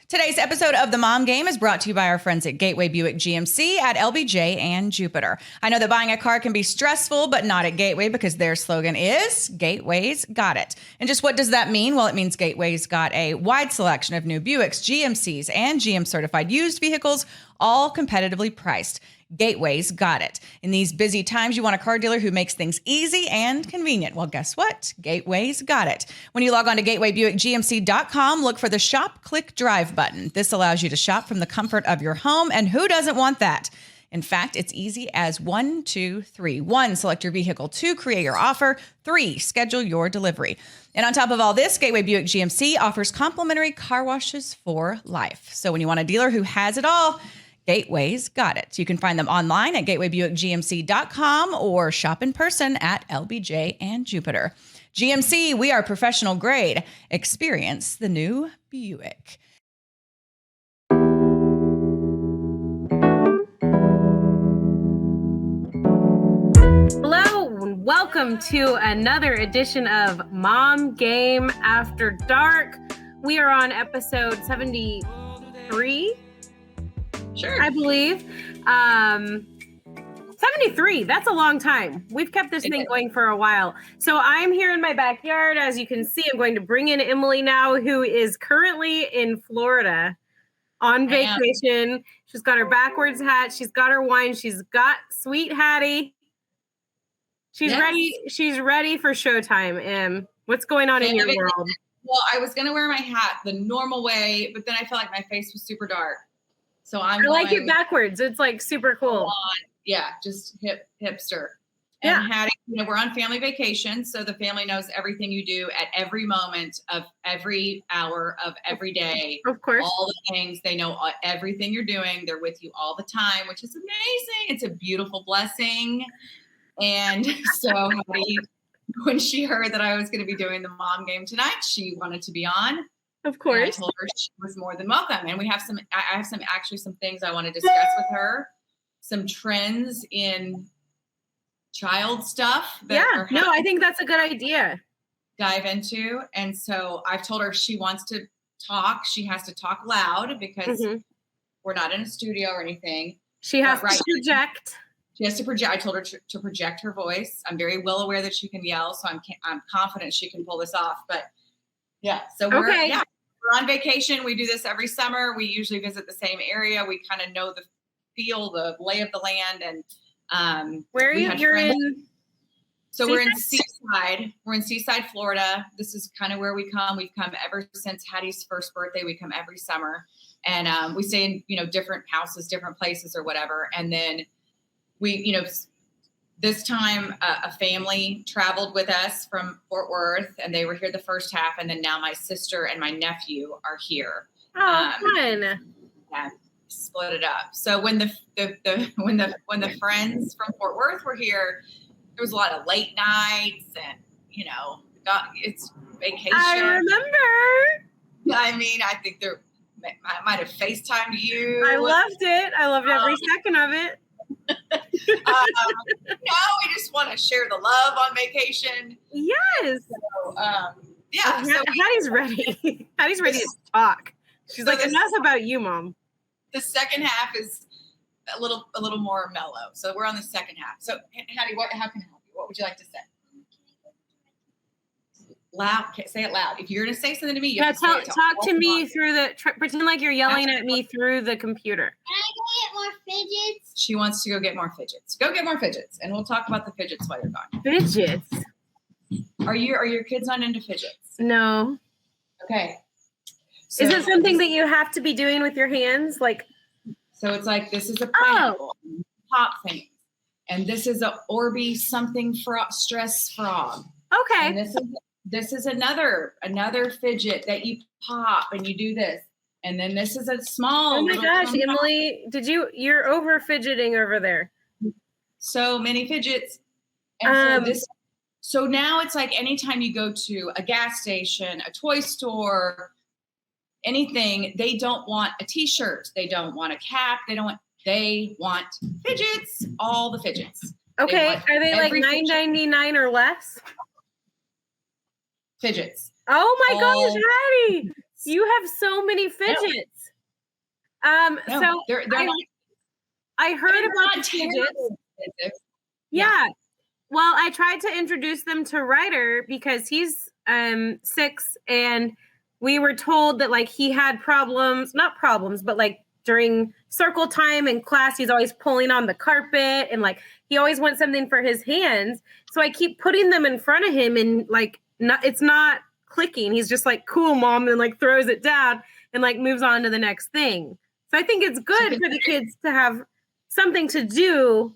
Today's episode of The Mom Game is brought to you by our friends at Gateway Buick GMC at LBJ and Jupiter. I know that buying a car can be stressful, but not at Gateway because their slogan is Gateway's got it. And just what does that mean? Well, it means Gateway's got a wide selection of new Buicks, GMCs, and GM certified used vehicles, all competitively priced. Gateway's got it. In these busy times, you want a car dealer who makes things easy and convenient. Well, guess what? Gateway's got it. When you log on to gatewaybuickgmc.com, look for the Shop, Click, Drive button. This allows you to shop from the comfort of your home, and who doesn't want that? In fact, it's easy as 1, 2, 3. 1, select your vehicle. 2, create your offer. 3, schedule your delivery. And on top of all this, Gateway Buick GMC offers complimentary car washes for life. So when you want a dealer who has it all, Gateway's got it. You can find them online at gatewaybuickgmc.com or shop in person at LBJ and Jupiter. GMC, we are professional grade. Experience the new Buick. Hello, and welcome to another edition of Mom Game After Dark. We are on episode 73. Sure. I believe. 73. That's a long time. We've kept this thing going for a while. So I'm here in my backyard. As you can see, I'm going to bring in Emily now, who is currently in Florida on vacation. She's got her backwards hat. She's got her wine. She's got Sweet Hattie. She's ready. She's ready for showtime. What's going on in your world? Well, I was going to wear my hat the normal way, but then I felt like my face was super dark. So I like it backwards. It's like super cool. Yeah, just hipster. And Hattie, we're on family vacation, so the family knows everything you do at every moment of every hour of every day. Of course. All the things. They know everything you're doing. They're with you all the time, which is amazing. It's a beautiful blessing. And so Hattie, when she heard that I was going to be doing the mom game tonight, she wanted to be on. Of course. And I told her she was more than welcome. And we have I have some things I want to discuss with her, some trends in child stuff. I think that's a good idea. Dive into. And so I've told her she wants to talk. She has to talk loud because we're not in a studio or anything. She has to project. She has to project. I told her to project her voice. I'm very well aware that she can yell, so I'm confident she can pull this off. But yeah, so we're on vacation. We do this every summer. We usually visit the same area. We kind of know the feel, the lay of the land. And where are you? You're in. So we're in Seaside. We're in Seaside, Florida. This is kind of where we come. We've come ever since Hattie's first birthday. We come every summer, and we stay in different houses, different places, or whatever. And then we, this time a family traveled with us from Fort Worth, and they were here the first half. And then now my sister and my nephew are here. Oh, fun. Yeah, split it up. So when the friends from Fort Worth were here, there was a lot of late nights and, it's vacation. I remember. I mean, I think I might have FaceTimed you. I loved it. I loved every second of it. We just want to share the love on vacation. Yes. So, Hattie's ready. Hattie's ready to talk. She's like, enough about you, Mom. The second half is a little more mellow. So we're on the second half. So Hattie, how can I help you? What would you like to say? Loud. Say it loud. If you're going to say something to me, you have to say it talk to me through pretend like you're yelling at me through the computer. Can I go get more fidgets? She wants to go get more fidgets. Go get more fidgets, and we'll talk about the fidgets while you're gone. Fidgets? Are your kids not into fidgets? No. Okay. So, is it something that you have to be doing with your hands? So it's like, this is a pineapple, pop thing. And this is a Orby something stress frog. Okay. And this is another fidget that you pop and you do this. And then this is a small. Oh my gosh, Emily, you're over fidgeting over there. So many fidgets. And so now it's like anytime you go to a gas station, a toy store, anything, they don't want a t-shirt. They don't want a cap. They want fidgets, all the fidgets. Okay. Are they like $9.99 or less? Fidgets. Oh my gosh, Hattie. You have so many fidgets. No, So they're I heard about the not fidgets. terrible. Yeah. Well, I tried to introduce them to Ryder because he's 6, and we were told that like he had problems, not problems, but like during circle time in class, he's always pulling on the carpet and like he always wants something for his hands. So I keep putting them in front of him and like it's not clicking. He's just like, cool, mom, and like throws it down and like moves on to the next thing. So I think it's good for the kids to have something to do.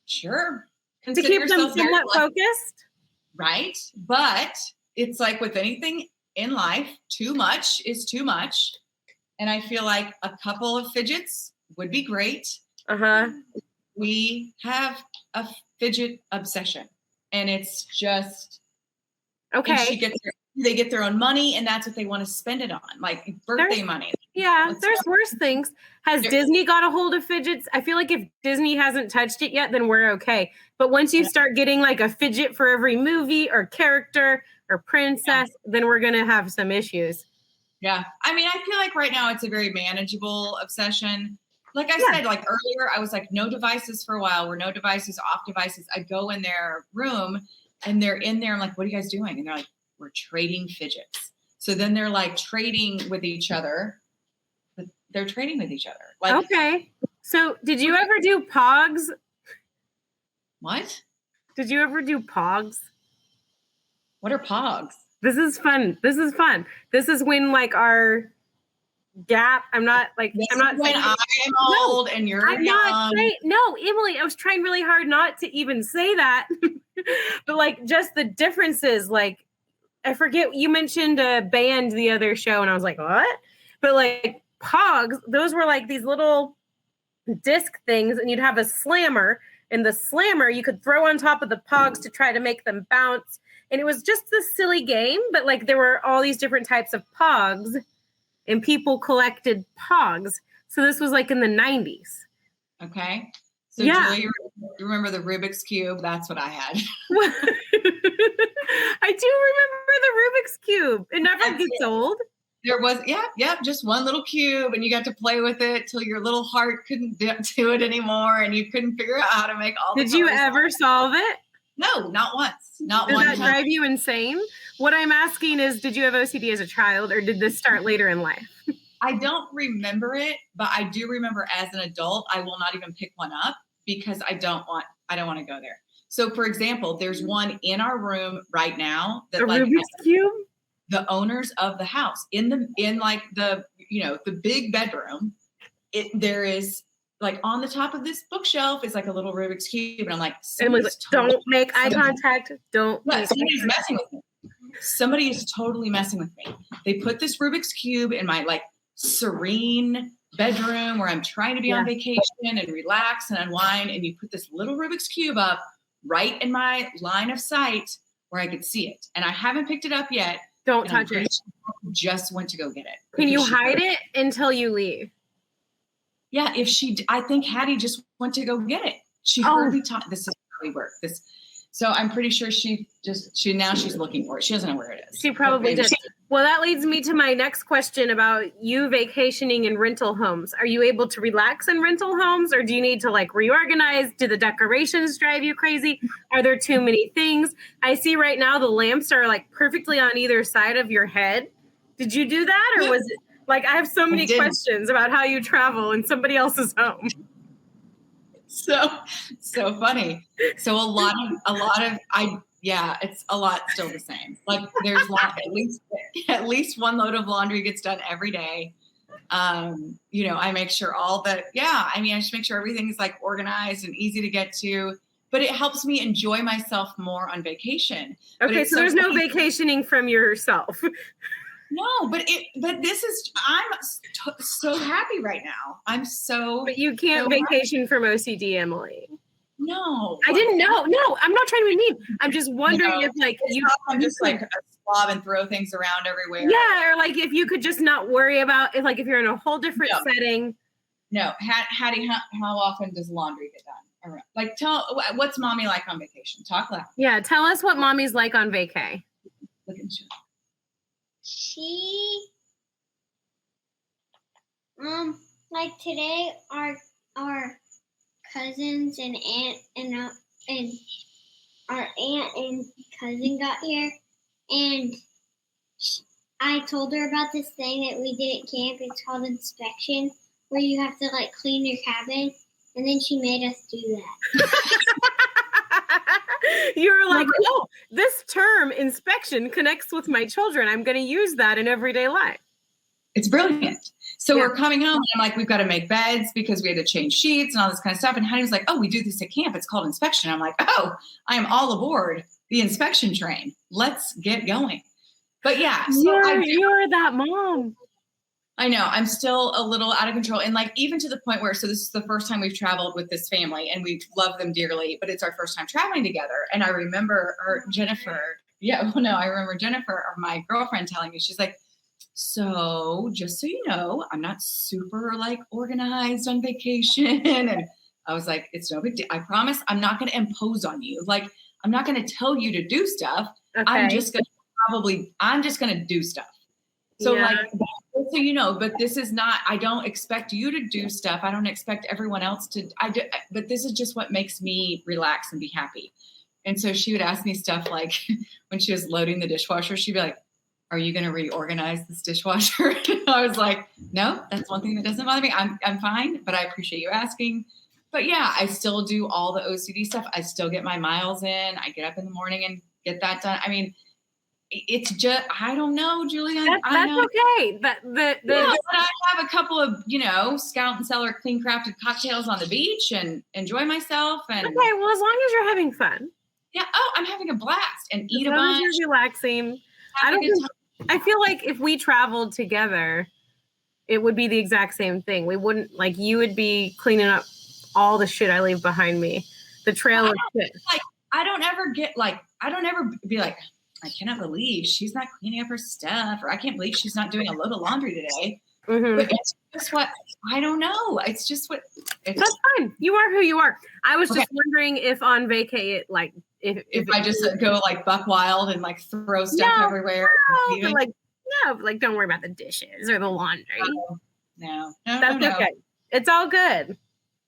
Sure. To keep them somewhat focused. Right. But it's like with anything in life, too much is too much. And I feel like a couple of fidgets would be great. We have a fidget obsession, and it's just okay. And they get their own money, and that's what they want to spend it on, like birthday money. Yeah, there's worse things. Has Disney got a hold of fidgets? I feel like if Disney hasn't touched it yet, then we're okay. But once you start getting like a fidget for every movie or character or princess, then we're gonna have some issues. Yeah. I mean, I feel like right now it's a very manageable obsession. Like I said, like earlier, I was like, no devices for a while. We're no devices, off devices. I go in their room and they're in there. I'm like, what are you guys doing? And they're like, we're trading fidgets. So then they're like trading with each other. They're trading with each other. Like, okay. So did you ever do Pogs? What? Did you ever do Pogs? What are Pogs? This is fun. This is when like our gap. I'm not when saying I'm old and you're young. No, Emily, I was trying really hard not to even say that. But like just the differences, like I forget, you mentioned a band the other show and I was like, what? But like Pogs, those were like these little disc things, and you'd have a slammer, and the slammer you could throw on top of the Pogs to try to make them bounce. And it was just this silly game, but like there were all these different types of Pogs, and people collected Pogs. So this was like in the 90s. Okay. So Julia, you remember the Rubik's Cube? That's what I had. I do remember the Rubik's Cube. It never gets old. There was, just one little cube, and you got to play with it till your little heart couldn't do it anymore, and you couldn't figure out how to make all the Did you ever solve it? No, not once. Not Did one that time. drive you insane? What I'm asking is, did you have OCD as a child, or did this start later in life? I don't remember it, but I do remember as an adult, I will not even pick one up because I don't want to go there. So for example, there's one in our room right now that Rubik's Cube? The owners of the house in the big bedroom, there is like on the top of this bookshelf is like a little Rubik's Cube. And I'm like, don't make eye contact. Somebody's messing with me. Somebody is totally messing with me. They put this Rubik's Cube in my like serene bedroom where I'm trying to be on vacation and relax and unwind. And you put this little Rubik's Cube up right in my line of sight where I could see it. And I haven't picked it up yet. Don't touch it. Just went to go get it. Can you hide it until you leave? Yeah, I think Hattie just went to go get it. She heard me talk. This is how we work. So I'm pretty sure now she's looking for it. She doesn't know where it is. She probably did. Well, that leads me to my next question about you vacationing in rental homes. Are you able to relax in rental homes, or do you need to like reorganize? Do the decorations drive you crazy? Are there too many things? I see right now the lamps are like perfectly on either side of your head. Did you do that, or was it like I have so many questions about how you travel in somebody else's home? So funny. So a lot of it's a lot still the same. Like there's at least one load of laundry gets done every day. I make sure I just make sure everything is like organized and easy to get to, but it helps me enjoy myself more on vacation. Okay. So there's no vacationing from yourself. No, but I'm so happy right now. But you can't vacation from OCD, Emily. No, I didn't know. No, I'm not trying to be mean. I'm just wondering if like I'm just like a slob and throw things around everywhere. Yeah, or like if you could just not worry about if you're in a whole different setting. No, Hattie, how often does laundry get done? Like, what's mommy like on vacation? Talk loud. Yeah, tell us what mommy's like on vacay. Look at you. She, like like today, our cousins and our aunt and cousin got here, and I told her about this thing that we did at camp. It's called inspection, where you have to like clean your cabin, and then she made us do that. You were like, oh, this term inspection connects with my children. I'm going to use that in everyday life. It's brilliant. So we're coming home and I'm like, we've got to make beds because we had to change sheets and all this kind of stuff. And Heidi was like, oh, we do this at camp. It's called inspection. I'm like, oh, I am all aboard the inspection train. Let's get going. But yeah. So you're that mom. I know. I'm still a little out of control. And like, even to the point where, so this is the first time we've traveled with this family and we love them dearly, but it's our first time traveling together. And I remember Jennifer, I remember Jennifer, or my girlfriend, telling me, she's like, so just so you know, I'm not super like organized on vacation. And I was like, it's no big deal. I promise I'm not going to impose on you. Like, I'm not going to tell you to do stuff. Okay. I'm just going to do stuff. So like, so you know, but this is not, I don't expect you to do stuff. I don't expect everyone else to, but this is just what makes me relax and be happy. And so she would ask me stuff like when she was loading the dishwasher, she'd be like, are you going to reorganize this dishwasher? I was like, no, that's one thing that doesn't bother me. I'm fine, but I appreciate you asking. But yeah, I still do all the OCD stuff. I still get my miles in. I get up in the morning and get that done. I mean, it's just, I don't know, Julia. That's okay. But I have a couple of, Scout and Cellar clean crafted cocktails on the beach and enjoy myself. And okay, well, as long as you're having fun. Yeah. Oh, I'm having a blast and eat a bunch. As long as you're relaxing. I feel like if we traveled together, it would be the exact same thing. We wouldn't, like, you would be cleaning up all the shit I leave behind me. The trail of shit. Like, I don't ever be like, I cannot believe she's not cleaning up her stuff, or I can't believe she's not doing a load of laundry today. Mm-hmm. But it's just what, I don't know. It's just what. That's fine. You are who you are. I was just wondering if on vacay, like, if I just go like buck wild and like throw stuff everywhere. Like don't worry about the dishes or the laundry. No, that's okay. It's all good.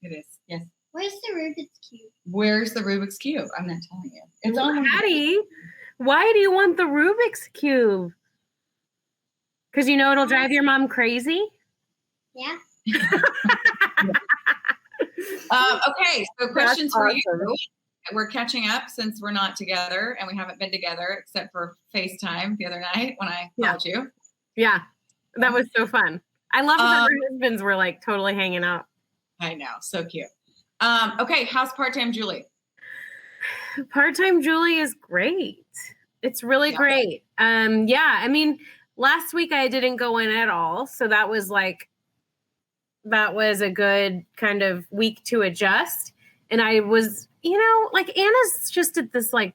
It is. Yes. Where's the Rubik's Cube? Where's the Rubik's Cube? I'm not telling you. It's on Patty. Why do you want the Rubik's Cube? Because you know it'll drive your mom crazy? Yeah. Okay, so questions for you. We're catching up since we're not together and we haven't been together except for FaceTime the other night when I called you. Yeah, that was so fun. I love that our husbands were like totally hanging out. I know, so cute. Okay, how's part-time Julie? Part-time Julie is great. It's really great. I mean, last week I didn't go in at all. So that was a good kind of week to adjust. And I was, like Anna's just at this like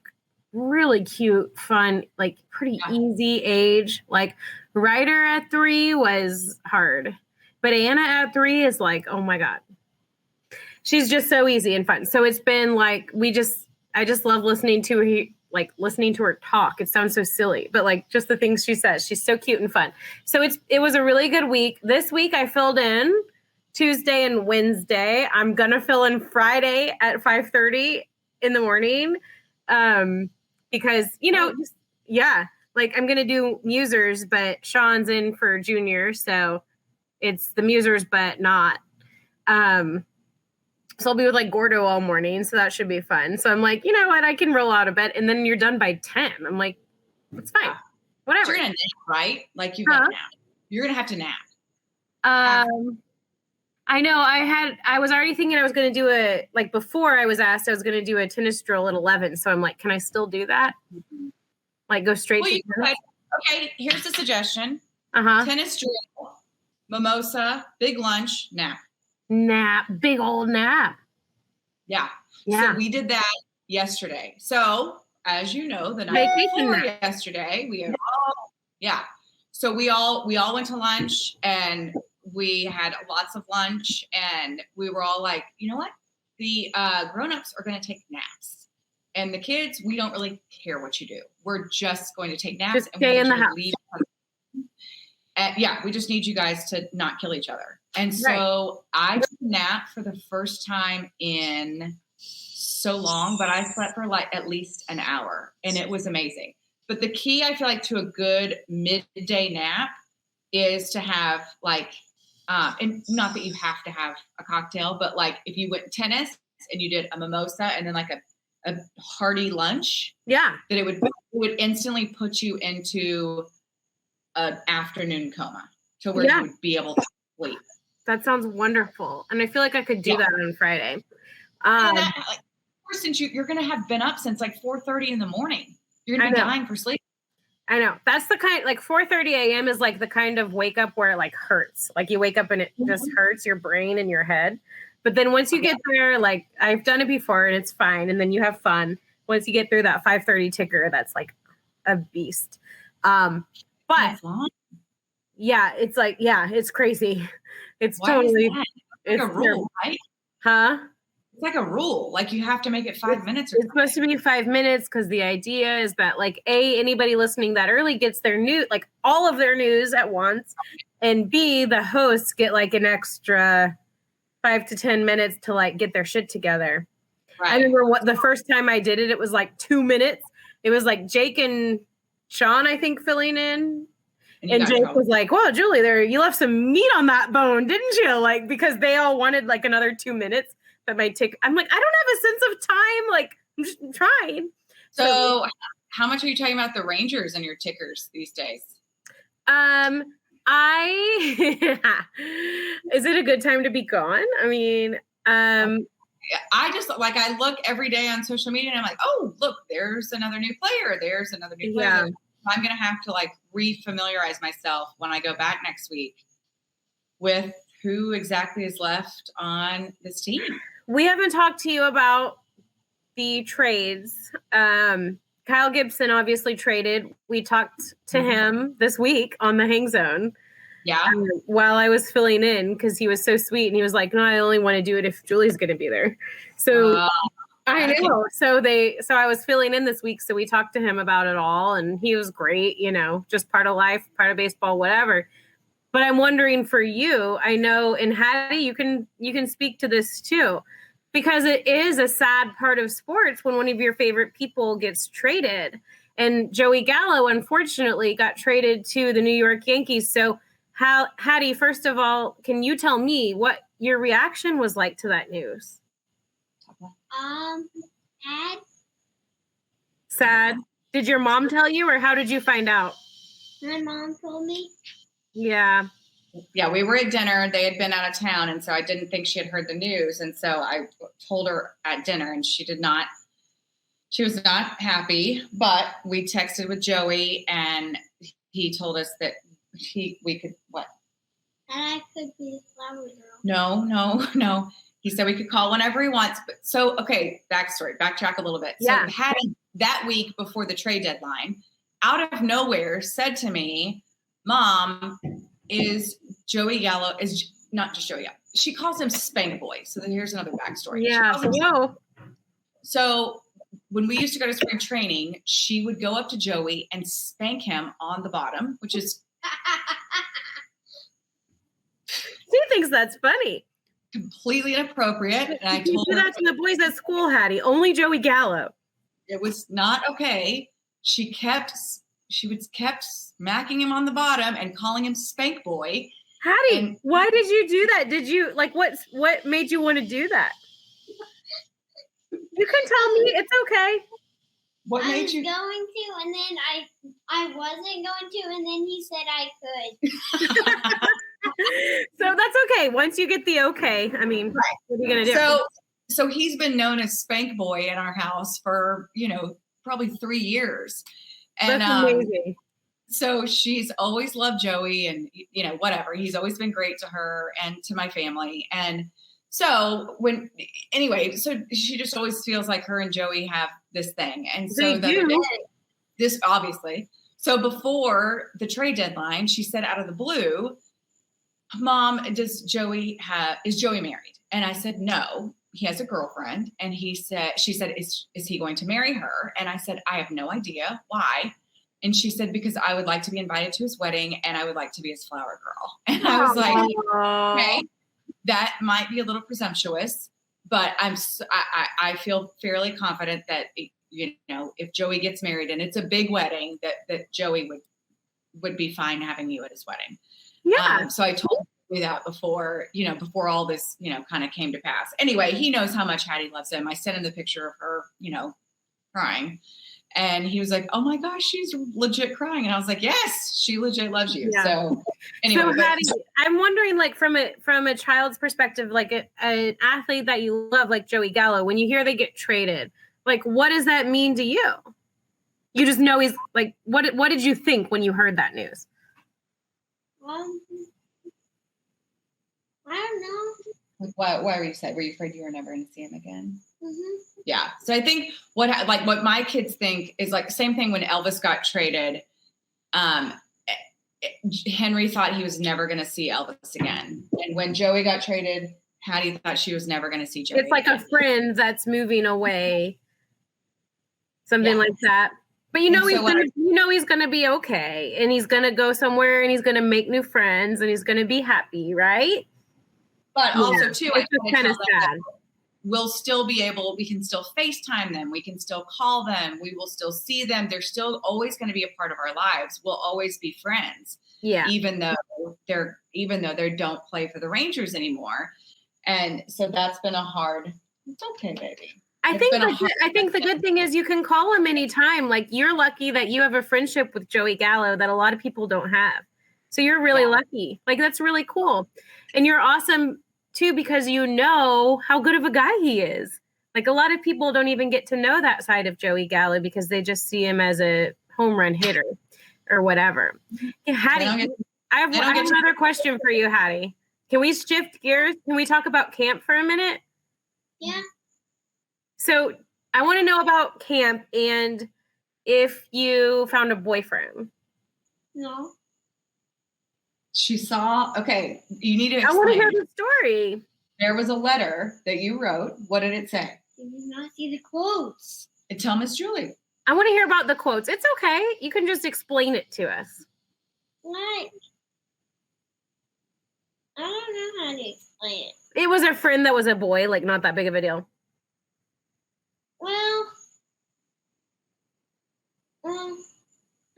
really cute, fun, like pretty easy age. Like Ryder at 3 was hard, but Anna at 3 is like, oh my God. She's just so easy and fun. So it's been like, I just love listening to her talk. It sounds so silly, but like just the things she says, she's so cute and fun. So it was a really good week. This week I filled in Tuesday and Wednesday. I'm going to fill in Friday at 5:30 in the morning. Because, like I'm going to do Musers, but Sean's in for Junior. So it's the Musers, but not, so I'll be with like Gordo all morning. So that should be fun. So I'm like, you know what? I can roll out of bed and then you're done by 10. I'm like, it's fine. Whatever. You're going to nap, right? Like you got to nap. You're going to have to nap. I know I was already thinking I was going to do before I was asked, I was going to do a tennis drill at 11. So I'm like, can I still do that? Like go straight to tennis? Okay. Here's the suggestion. Tennis drill, mimosa, big lunch, nap. Big old nap. Yeah. So we did that yesterday. So as you know, the night before yesterday, So we all went to lunch and we had lots of lunch and we were all like, you know what? The grown-ups are going to take naps and the kids, we don't really care what you do. We're just going to take naps. Just stay in the house. Yeah, we just need you guys to not kill each other. And so I took a nap for the first time in so long, but I slept for like at least an hour, and it was amazing. But the key, I feel like, to a good midday nap is to have like, and not that you have to have a cocktail, but like if you went tennis and you did a mimosa and then like a hearty lunch, that it would instantly put you into an afternoon coma to where you would be able to sleep. That sounds wonderful. And I feel like I could do that on Friday. Since you're going to have been up since like 4:30 in the morning, you're going to be dying for sleep. I know. That's the kind, like 4:30 a.m. is like the kind of wake up where it like hurts. Like you wake up and it just hurts your brain and your head. But then once you get there, like I've done it before and it's fine. And then you have fun. Once you get through that 5:30 ticker, that's like a beast. But yeah, it's like, it's crazy. It's totally, it's like a rule, right? Huh? It's like a rule. Like you have to make it 5 minutes. It's supposed to be 5 minutes because the idea is that like anybody listening that early gets their news, like all of their news at once, and B, the hosts get like an extra 5 to 10 minutes to like get their shit together. Right. I remember the first time I did it, it was like 2 minutes. It was like Jake and Sean, I think, filling in. And Jake was like, "Well, Julie, you left some meat on that bone, didn't you?" Like, because they all wanted like another 2 minutes that might take. I'm like, I don't have a sense of time. Like, I'm just trying. So how much are you talking about the Rangers and your tickers these days? Is it a good time to be gone? I mean, I just like, I look every day on social media and I'm like, oh, look, there's another new player. There's another new player. Yeah. I'm going to have to like refamiliarize myself when I go back next week with who exactly is left on this team. We haven't talked to you about the trades. Kyle Gibson obviously traded. We talked to him this week on the Hang Zone. Yeah. While I was filling in because he was so sweet and he was like, "No, I only want to do it if Julie's going to be there." So I know. So I was filling in this week. So we talked to him about it all and he was great, just part of life, part of baseball, whatever. But I'm wondering for you, I know, and Hattie, you can speak to this too, because it is a sad part of sports when one of your favorite people gets traded. And Joey Gallo, unfortunately, got traded to the New York Yankees. So Hattie, first of all, can you tell me what your reaction was like to that news? Sad. Did your mom tell you, or how did you find out? My mom told me. Yeah. Yeah, we were at dinner. They had been out of town, and so I didn't think she had heard the news. And so I told her at dinner, and she was not happy. But we texted with Joey, and he told us that we could what? And I could be the flower girl. No. He said we could call whenever he wants. But so, okay, backtrack a little bit. Yeah. So Hattie, that week before the trade deadline, out of nowhere said to me, "Mom, is Joey Gallo, is not just Joey Gallo. She calls him Spank Boy." So then here's another backstory. Yeah. So when we used to go to spring training, she would go up to Joey and spank him on the bottom, which is. She thinks that's funny. Completely inappropriate. And I told her that to the boys at school, Hattie. Only Joey Gallo. It was not okay. She kept smacking him on the bottom and calling him Spank Boy. Hattie, why did you do that? Did you what made you want to do that? You can tell me. It's okay. What made you? I was going to, and then I wasn't going to, and then he said I could. So that's okay. Once you get the okay, I mean, right. What are you going to do? So he's been known as Spank Boy in our house for, probably 3 years. And that's amazing. So she's always loved Joey and, whatever. He's always been great to her and to my family. And so so she just always feels like her and Joey have this thing. And so this obviously. So before the trade deadline, she said out of the blue, "Mom, is Joey married?" And I said, "No, he has a girlfriend." And she said, is he going to marry her? And I said, "I have no idea why." And she said, because I would like to be invited to his wedding and I would like to be his flower girl. And I was like, okay, that might be a little presumptuous, but I feel fairly confident that, you know, if Joey gets married and it's a big wedding, that Joey would be fine having you at his wedding. Yeah. So I told him that before all this, you know, kind of came to pass. Anyway, he knows how much Hattie loves him. I sent him the picture of her, you know, crying. And he was like, oh my gosh, she's legit crying. And I was like, yes, she legit loves you. Yeah. So anyway. So Hattie, I'm wondering, like, from a child's perspective, like an athlete that you love, like Joey Gallo, when you hear they get traded, like, what does that mean to you? You just know he's like, what did you think when you heard that news? I don't know. Like, why were you sad? Were you afraid you were never going to see him again? Mm-hmm. Yeah. So I think what my kids think is like the same thing when Elvis got traded. Henry thought he was never going to see Elvis again. And when Joey got traded, Hattie thought she was never going to see Joey. It's like again. A friend that's moving away. Something like that. But you know, he's gonna be okay, and he's gonna go somewhere, and he's gonna make new friends, and he's gonna be happy, right? But also too, it's kind of sad. We'll still be able. We can still FaceTime them. We can still call them. We will still see them. They're still always going to be a part of our lives. We'll always be friends. Yeah. Even though they don't play for the Rangers anymore, and so that's been a hard. It's okay, baby. I think the good thing is you can call him anytime. Like, you're lucky that you have a friendship with Joey Gallo that a lot of people don't have. So you're really lucky. Like, that's really cool. And you're awesome too, because you know how good of a guy he is. Like, a lot of people don't even get to know that side of Joey Gallo because they just see him as a home run hitter or whatever. Hey, Hattie, I have another question for you, Hattie. Can we shift gears? Can we talk about camp for a minute? Yeah. So I want to know about camp and if you found a boyfriend. No. She saw, okay, you need to explain. I want to hear the story. There was a letter that you wrote. What did it say? Did you not see the quotes? Tell Miss Julie. I want to hear about the quotes. It's okay. You can just explain it to us. What? I don't know how to explain it. It was a friend that was a boy, like not that big of a deal. Well, I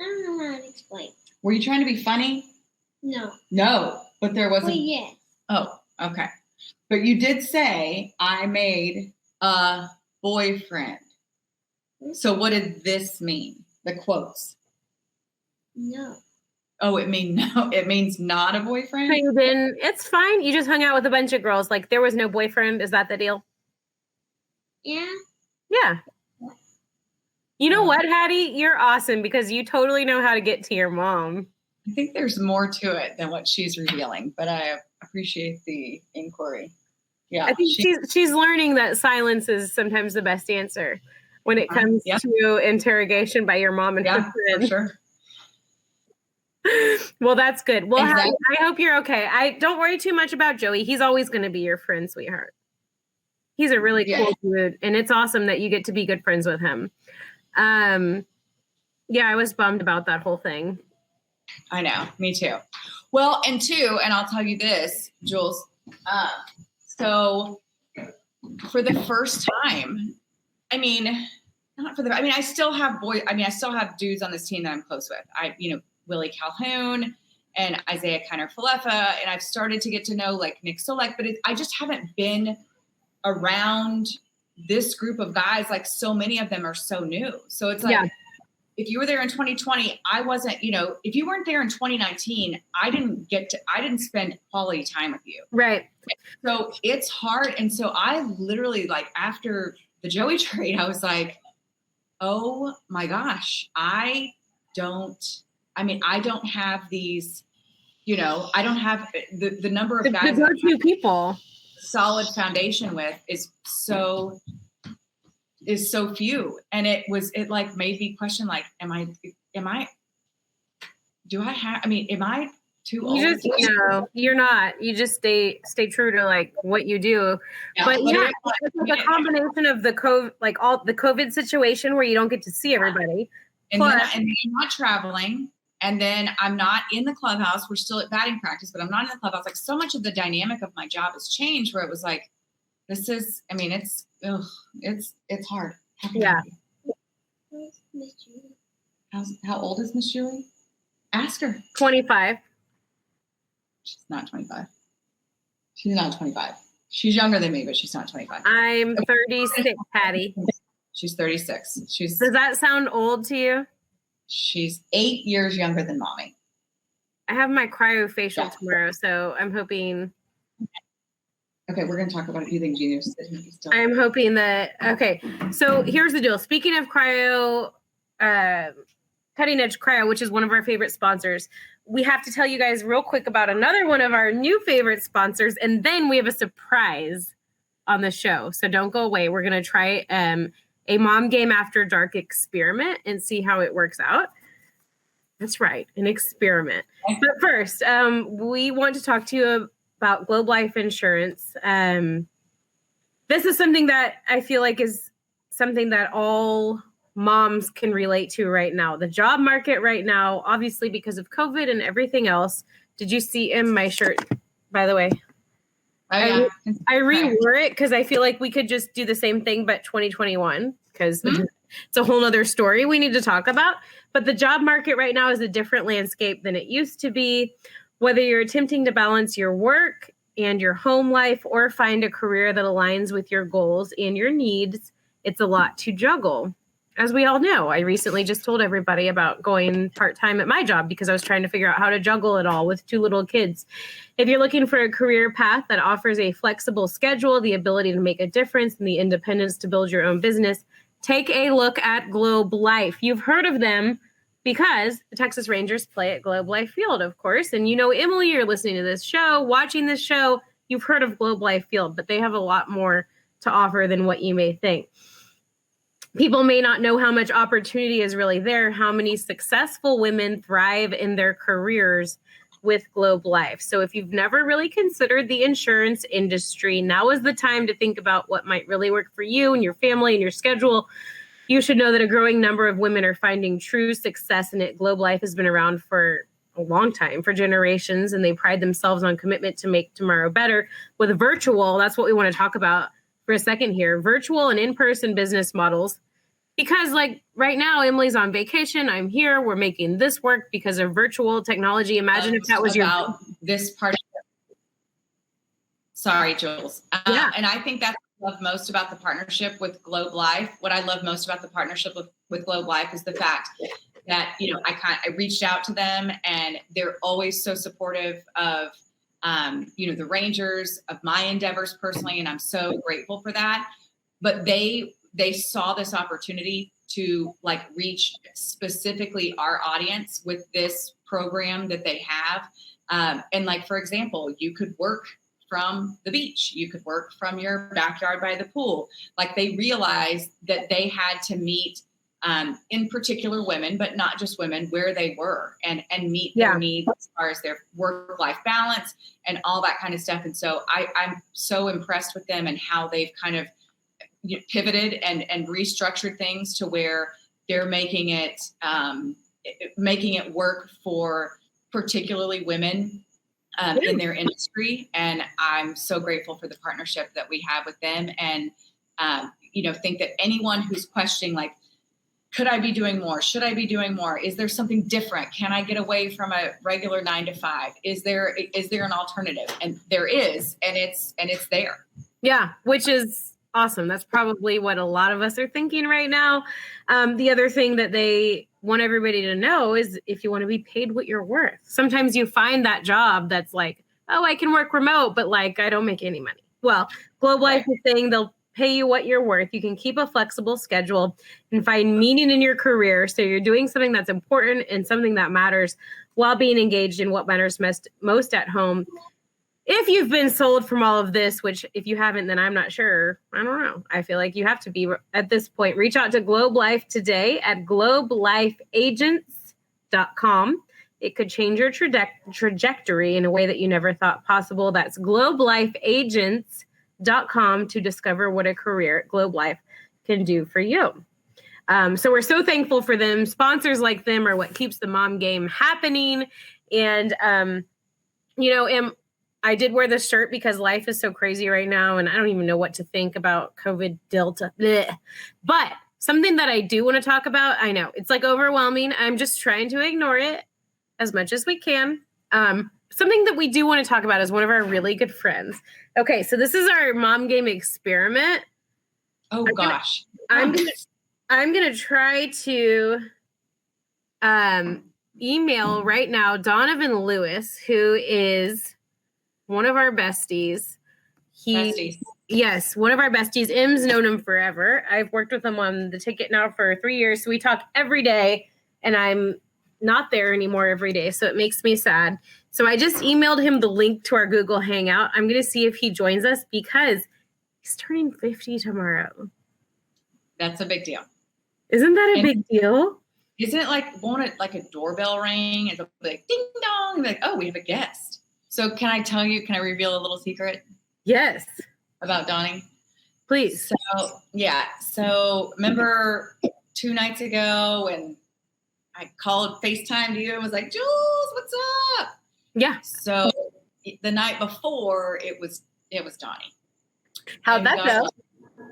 don't know how to explain. Were you trying to be funny? No. No, but there wasn't. Well, yes. Oh, okay. But you did say, I made a boyfriend. So what did this mean? The quotes. No. Oh, it means not a boyfriend? So you didn't, it's fine. You just hung out with a bunch of girls. Like, there was no boyfriend. Is that the deal? Yeah. Yeah. You know what, Hattie? You're awesome because you totally know how to get to your mom. I think there's more to it than what she's revealing, but I appreciate the inquiry. Yeah. I think she's learning that silence is sometimes the best answer when it comes to interrogation by your mom and her friend. For sure. Well, that's good. Well, Hattie, I hope you're okay. Don't worry too much about Joey. He's always going to be your friend, sweetheart. He's a really cool dude, and it's awesome that you get to be good friends with him. I was bummed about that whole thing. I know, me too. Well, and I'll tell you this, Jules. So for the first time, I still have dudes on this team that I'm close with. Willie Calhoun and Isaiah Kiner-Falefa, and I've started to get to know like Nick Solek, but I just haven't been around this group of guys. Like, so many of them are so new. So it's like, if you were there in 2020, I wasn't, if you weren't there in 2019, I didn't spend quality time with you. Right. So it's hard. And so I literally, like, after the Joey trade, I was like, oh my gosh, I don't have these, I don't have the number of guys. The go-to people. Solid foundation with is so few. And it like made me question, like, am I too old? You're not. You just stay true to like what you do. Yeah, but it's like a combination of the COVID, like all the COVID situation where you don't get to see everybody. And then I'm not traveling. And then I'm not in the clubhouse. We're still at batting practice, but I'm not in the clubhouse. Like, so much of the dynamic of my job has changed, where it was like, it's hard. Yeah. How old is Miss Julie? Ask her. 25. She's not 25. She's not 25. She's younger than me, but she's not 25. I'm 36, Patty. She's 36. Does that sound old to you? She's 8 years younger than mommy. I have my cryofacial tomorrow, so I'm hoping. Okay, we're going to talk about it. You think Genius? I'm hoping that. Okay, so here's the deal. Speaking of cryo, Cutting Edge Cryo, which is one of our favorite sponsors, we have to tell you guys real quick about another one of our new favorite sponsors, and then we have a surprise on the show. So don't go away. We're going to try a Mom Game After Dark experiment and see how it works out. That's right, an experiment. But first, we want to talk to you about Globe Life Insurance. This is something that I feel like is something that all moms can relate to right now. The job market right now, obviously because of COVID and everything else. Did you see in my shirt, by the way? Oh, yeah. I rewore it because I feel like we could just do the same thing, but 2021, because it's a whole nother story we need to talk about. But the job market right now is a different landscape than it used to be. Whether you're attempting to balance your work and your home life or find a career that aligns with your goals and your needs, it's a lot to juggle. As we all know, I recently just told everybody about going part-time at my job because I was trying to figure out how to juggle it all with 2 little kids. If you're looking for a career path that offers a flexible schedule, the ability to make a difference, and the independence to build your own business, take a look at Globe Life. You've heard of them because the Texas Rangers play at Globe Life Field, of course. And you know, Emily, you're listening to this show, watching this show, you've heard of Globe Life Field, but they have a lot more to offer than what you may think. People may not know how much opportunity is really there, how many successful women thrive in their careers with Globe Life. So if you've never really considered the insurance industry, now is the time to think about what might really work for you and your family and your schedule. You should know that a growing number of women are finding true success in it. Globe Life has been around for a long time, for generations, and they pride themselves on commitment to make tomorrow better. With virtual, that's what we want to talk about for a second here, virtual and in-person business models. Because like right now, Emily's on vacation. I'm here. We're making this work because of virtual technology. Imagine if that was about this part. Sorry, Jules. Yeah. And I think that's what I love most about the partnership with Globe Life. What I love most about the partnership with Globe Life is the fact that, you know, I reached out to them and they're always so supportive of, you know, the Rangers, of my endeavors personally. And I'm so grateful for that. But they saw this opportunity to like reach specifically our audience with this program that they have. And like, for example, you could work from the beach, you could work from your backyard by the pool. Like they realized that they had to meet in particular women, but not just women, where they were and meet their needs as far as their work-life balance and all that kind of stuff. And so I'm so impressed with them and how they've kind of pivoted and restructured things to where they're making it work for particularly women in their industry. And I'm so grateful for the partnership that we have with them. And, you know, think that anyone who's questioning, like, could I be doing more? Should I be doing more? Is there something different? Can I get away from a regular 9 to 5? Is there an alternative? And there is, and it's there. Yeah. Which is awesome. That's probably what a lot of us are thinking right now. The other thing that they want everybody to know is if you want to be paid what you're worth. Sometimes you find that job that's like, oh, I can work remote, but like, I don't make any money. Well, Globe Life is saying they'll pay you what you're worth. You can keep a flexible schedule and find meaning in your career. So you're doing something that's important and something that matters while being engaged in what matters most at home. If you've been sold from all of this, which if you haven't, then I'm not sure. I don't know. I feel like you have to be at this point. Reach out to Globe Life today at globelifeagents.com. It could change your trajectory in a way that you never thought possible. That's globelifeagents.com to discover what a career at Globe Life can do for you. So we're so thankful for them. Sponsors like them are what keeps the mom game happening. And, I did wear this shirt because life is so crazy right now, and I don't even know what to think about COVID Delta. Blech. But something that I do want to talk about, I know it's like overwhelming. I'm just trying to ignore it as much as we can. Something that we do want to talk about is one of our really good friends. Okay, so this is our mom game experiment. Oh gosh. I'm gonna try to email right now Donovan Lewis, who is one of our besties. Yes, one of our besties. M's known him forever. I've worked with him on the ticket now for 3 years. So we talk every day, and I'm not there anymore every day. So it makes me sad. So I just emailed him the link to our Google Hangout. I'm going to see if he joins us because he's turning 50 tomorrow. That's a big deal. Isn't that a big deal? Isn't it won't it like a doorbell ring? It'll be like ding dong. Like, oh, we have a guest. So can I reveal a little secret? Yes. About Donnie? Please. So remember 2 nights ago when I called FaceTime to you and was like, Jules, what's up? Yeah. So the night before it was Donnie. How'd that go?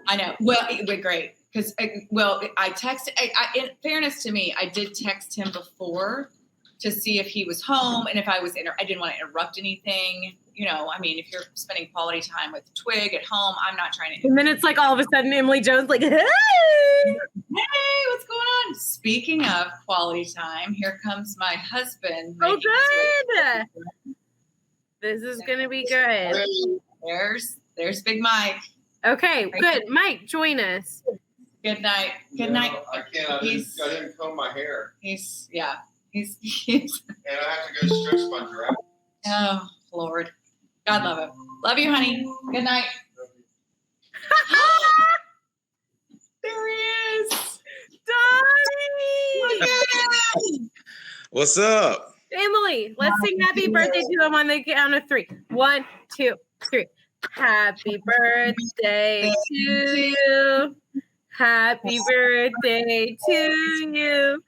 I know. Well, it went great. Because, I texted, in fairness to me, I did text him before to see if he was home and if I didn't want to interrupt anything. If you're spending quality time with Twig at home, I'm not trying to. And then it's like all of a sudden Emily Jones like, hey, what's going on? Speaking of quality time, here comes my husband. Oh, good. This is going to be good. There's Big Mike. Okay, good. Mike, join us. Good night. Good night. I can't. I didn't comb my hair. He's and I have to go stretch my giraffe. Oh, Lord. God love him. Love you, honey. Good night. There he is. Donnie! Look at him. What's up? Emily, let's sing happy birthday to him on the count of 3. 1, 2, 3. Happy birthday to you. Happy birthday to you.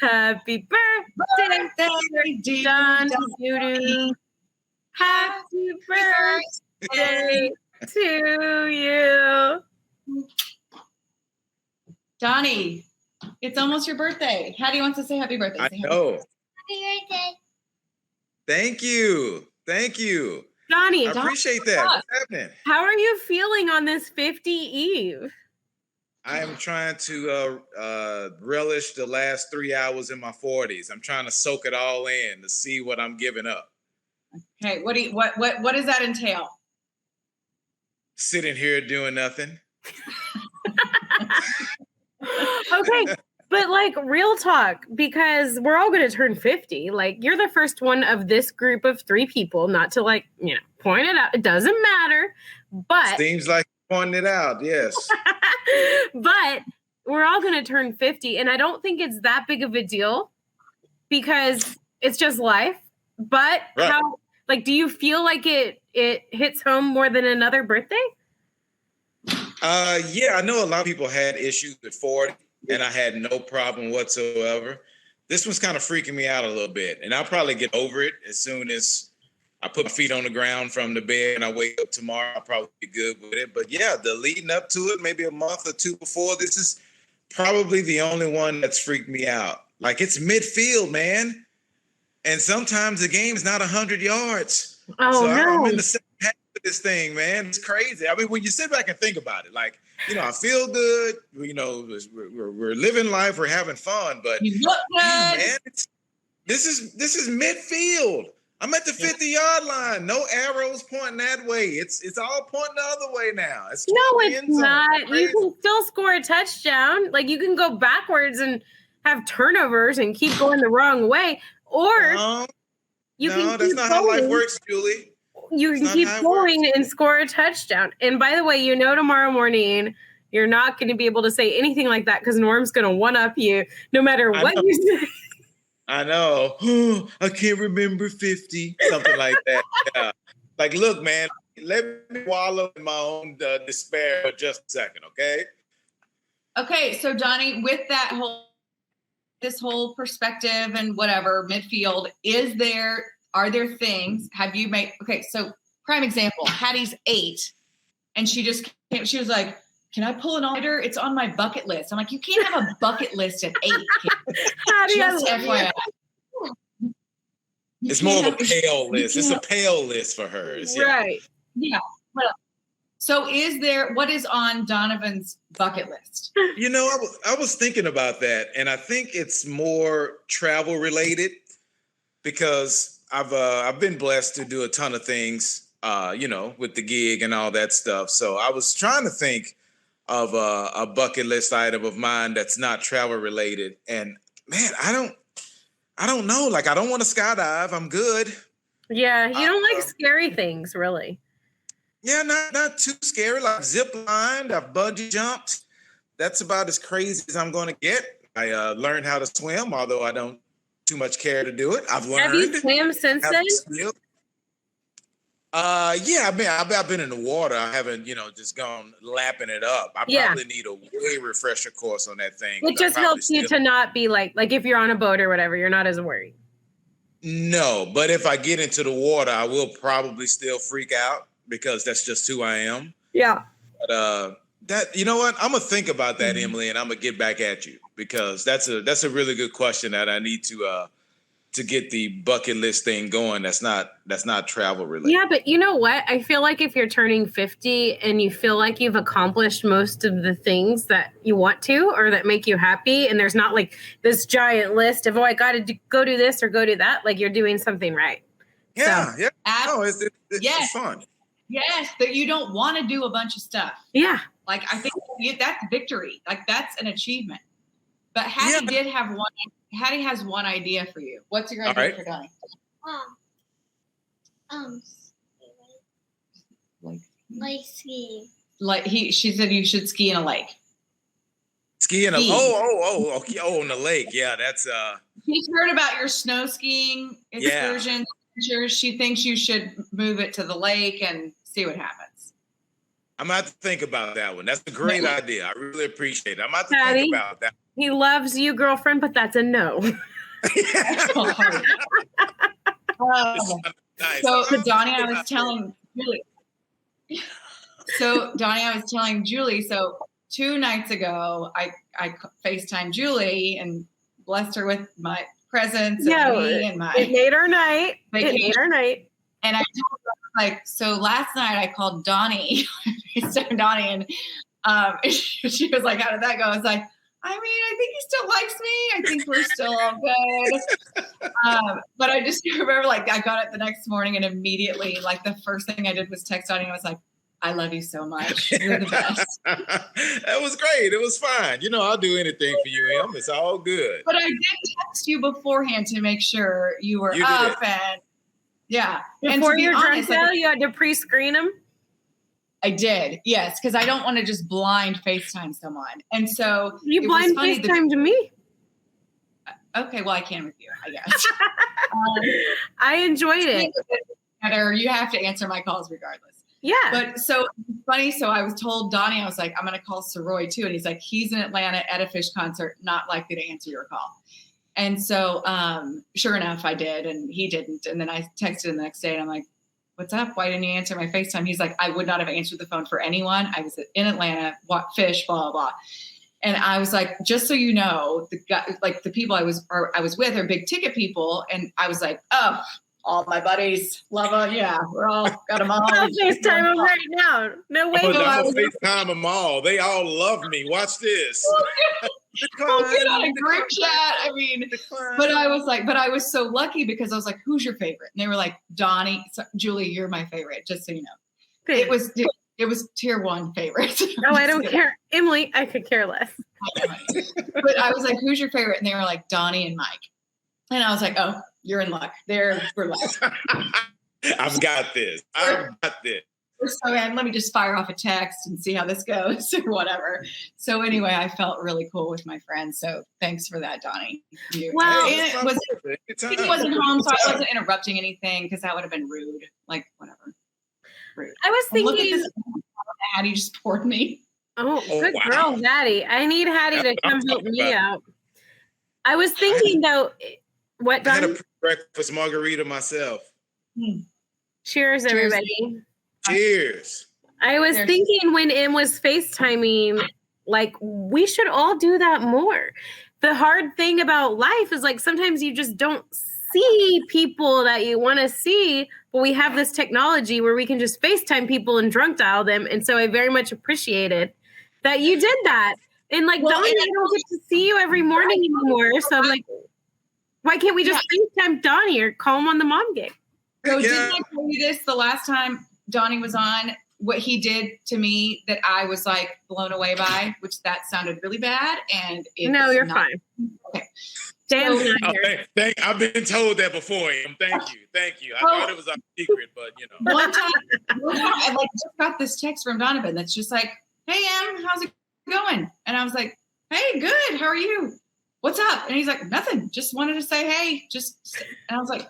Happy birthday, Don Doo-Doo. Happy birthday to you. Donnie, it's almost your birthday. Hattie wants to say happy birthday. I know. Happy birthday. Thank you. Thank you. Donnie, I appreciate that. What's happening? how are you feeling on this 50 Eve? I am trying to relish the last 3 hours in my 40s. I'm trying to soak it all in to see what I'm giving up. Okay, what does that entail? Sitting here doing nothing. Okay, but real talk, because we're all going to turn 50. You're the first one of this group of 3 people, not to point it out. It doesn't matter, but Seems like pointing it out. Yes. but we're all going to turn 50, and I don't think it's that big of a deal because it's just life. But Right. how, do you feel like it hits home more than another birthday? Yeah, I know a lot of people had issues with 40, and I had no problem whatsoever. This one's kind of freaking me out a little bit, and I'll probably get over it as soon as I put my feet on the ground from the bed and I wake up tomorrow. I'll probably be good with it. But yeah, the leading up to it, maybe a month or 2 before, this is probably the only one that's freaked me out. It's midfield, man. And sometimes the game's not 100 yards. Oh, so no. I'm in the second half of this thing, man. It's crazy. When you sit back and think about it, I feel good. We're living life. We're having fun. But You look good. man, this is midfield. I'm at the 50-yard line. No arrows pointing that way. It's all pointing the other way now. It's No, toward the it's end zone. not. Crazy. You can still score a touchdown. You can go backwards and have turnovers and keep going the wrong way. Or you can that's keep not how life going. works, Julie. You That's can not keep how it going and score a touchdown. And by the way, tomorrow morning, you're not going to be able to say anything like that because Norm's going to one-up you no matter I what know. you say. I know. I can't remember 50. Something like that. Yeah. Look, man, let me wallow in my own despair for just a second, okay? Okay, so Donnie, with this whole perspective and whatever midfield, are there things? Have you made? Okay, so prime example: Hattie's 8, and she was like, "Can I pull an all-nighter? It's on my bucket list." I'm like, "You can't have a bucket list at 8." Just FYI. It's more of a pale list. It's a pale list for hers. Yeah. Right. Yeah. Well, so what is on Donovan's bucket list? You know, I was thinking about that, and I think it's more travel related because I've been blessed to do a ton of things, with the gig and all that stuff. So I was trying to think of a bucket list item of mine that's not travel related, and man, I don't know. Like, I don't want to skydive. I'm good. Yeah, you don't like scary things, really. Yeah, not too scary. Like zip lined, I've bungee jumped. That's about as crazy as I'm going to get. I learned how to swim, although I don't too much care to do it. I've learned. Have you swam since then? Yeah, I've been in the water. I haven't, just gone lapping it up. I probably need a way refresher course on that thing. It just helps you to not be like if you're on a boat or whatever, you're not as worried. No, but if I get into the water, I will probably still freak out because that's just who I am. Yeah. But you know what? I'm gonna think about that, Emily, and I'm gonna get back at you because that's a really good question that I need to get the bucket list thing going. That's not travel related. Yeah, but you know what? I feel like if you're turning 50 and you feel like you've accomplished most of the things that you want to or that make you happy, and there's not like this giant list of, I got to go do this or go do that, like you're doing something right. Yeah, so. yeah. No, it's fun. Yes, but you don't want to do a bunch of stuff. Yeah. Like, I think that's victory. Like, that's an achievement. But Hattie has one idea for you. What's your idea for Donnie? Like skiing. She said you should ski in a lake. Ski in a on the lake. Yeah, that's She's heard about your snow skiing excursions. Yeah. She thinks you should move it to the lake and see what happens. I'm going to have to think about that one. That's a great idea. I really appreciate it. I'm going to have to think about that. He loves you, girlfriend, but that's a no. Nice. So Donnie, I was telling Julie. So 2 nights ago, I FaceTimed Julie and blessed her with my presents. It made our night. And I told her, so last night I called Donnie, FaceTimed Donnie, and she was like, "How did that go?" I was like, I mean, I think he still likes me. I think we're still all good. But I just remember, I got up the next morning and immediately, the first thing I did was text Donnie. I was like, I love you so much. You're the best. That was great. It was fine. I'll do anything for you, Em. It's all good. But I did text you beforehand to make sure you were up and yeah. Before your drug sale, you had to pre-screen them? I did, yes, because I don't want to just blind FaceTime someone. And so you blind FaceTime to me. Okay, well, I can with you, I guess. I enjoyed it. You have to answer my calls regardless. Yeah. But so funny. So I was told Donnie, I was like, I'm going to call Soroy too. And he's like, he's in Atlanta at a Fish concert, not likely to answer your call. And so sure enough, I did. And he didn't. And then I texted him the next day and I'm like, what's up? Why didn't you answer my FaceTime? He's like, I would not have answered the phone for anyone. I was in Atlanta, Fish, blah, blah, blah. And I was like, just so you know, the people I was with are big ticket people. And I was like, oh, all my buddies, love them. Yeah, we're all got them all. I'll FaceTime them right now. No way. I'll FaceTime them all. They all love me. Watch this. We'll get on a group chat. I mean, but I was so lucky because I was like, who's your favorite? And they were like, Donnie, Julie, you're my favorite, just so you know. Great. It was tier 1 favorite. No, I don't care. Emily, I could care less. But I was like, who's your favorite? And they were like, Donnie and Mike. And I was like, oh, you're in luck. We're luck. I've got this. So man, let me just fire off a text and see how this goes or whatever. So anyway, I felt really cool with my friends. So thanks for that, Donnie. He wasn't home, so I wasn't interrupting anything because that would have been rude. Like whatever. Rude. I was thinking Hattie just poured me. Oh, good wow. girl, Hattie. I need Hattie to come help me out. I was thinking though, what, I had Don? a breakfast margarita myself. Cheers, everybody. Cheers. I was thinking when Em was FaceTiming, like, we should all do that more. The hard thing about life is, like, sometimes you just don't see people that you want to see, but we have this technology where we can just FaceTime people and drunk dial them. And so I very much appreciated that you did that. And, like, Donnie, I don't get to see you every morning anymore. So I'm like, why can't we just FaceTime Donnie or call him on the mom gig? So didn't I tell you this the last time Donnie was on? What he did to me that I was like blown away by, which that sounded really bad. And no, you're fine. Okay. Dan's not here. I've been told that before. Thank you. I thought it was a secret, but you know. One time I like just got this text from Donovan that's just like, "Hey, Em, how's it going?" And I was like, "Hey, good. How are you? What's up?" And he's like, "Nothing. Just wanted to say hey." And I was like,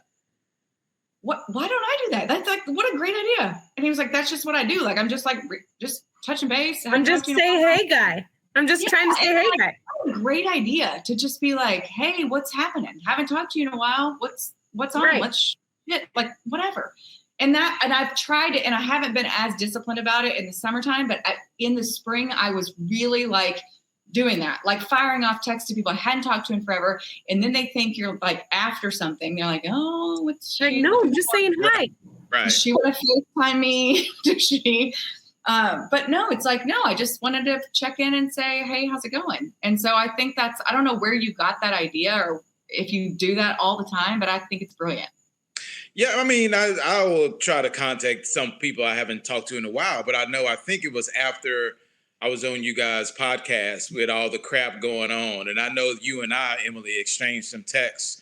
"What? Why don't I do that? That's like, what a great idea." And he was like, "That's just what I do. Like, I'm just like just touching base. I'm just say hey guy. I'm just trying to say hey guy." A great idea to just be like, "Hey, what's happening? Haven't talked to you in a while. What's on? Right. Let's shit, like whatever." And I've tried it, and I haven't been as disciplined about it in the summertime, but in the spring, I was really like doing that, like firing off texts to people I hadn't talked to in forever. And then they think you're like after something. They're like, "Oh, what's she?" Like, no, I'm just saying hi. Right. Does she want to FaceTime me? Does she? But no, it's like, no, I just wanted to check in and say, "Hey, how's it going?" And so I think I don't know where you got that idea or if you do that all the time, but I think it's brilliant. Yeah, I mean, I will try to contact some people I haven't talked to in a while, but I think it was after I was on you guys' podcast with all the crap going on. And I know you and I, Emily, exchanged some texts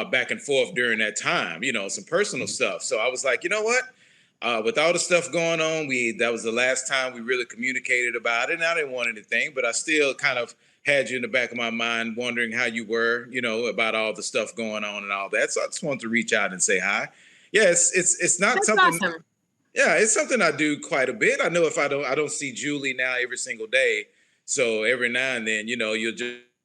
back and forth during that time, you know, some personal stuff. So I was like, you know what? With all the stuff going on, that was the last time we really communicated about it. And I didn't want anything, but I still kind of had you in the back of my mind wondering how you were, you know, about all the stuff going on and all that. So I just wanted to reach out and say hi. Yeah, it's not That's something. awesome. Yeah, it's something I do quite a bit. I know if I don't see Julie now every single day. So every now and then, you know, you'll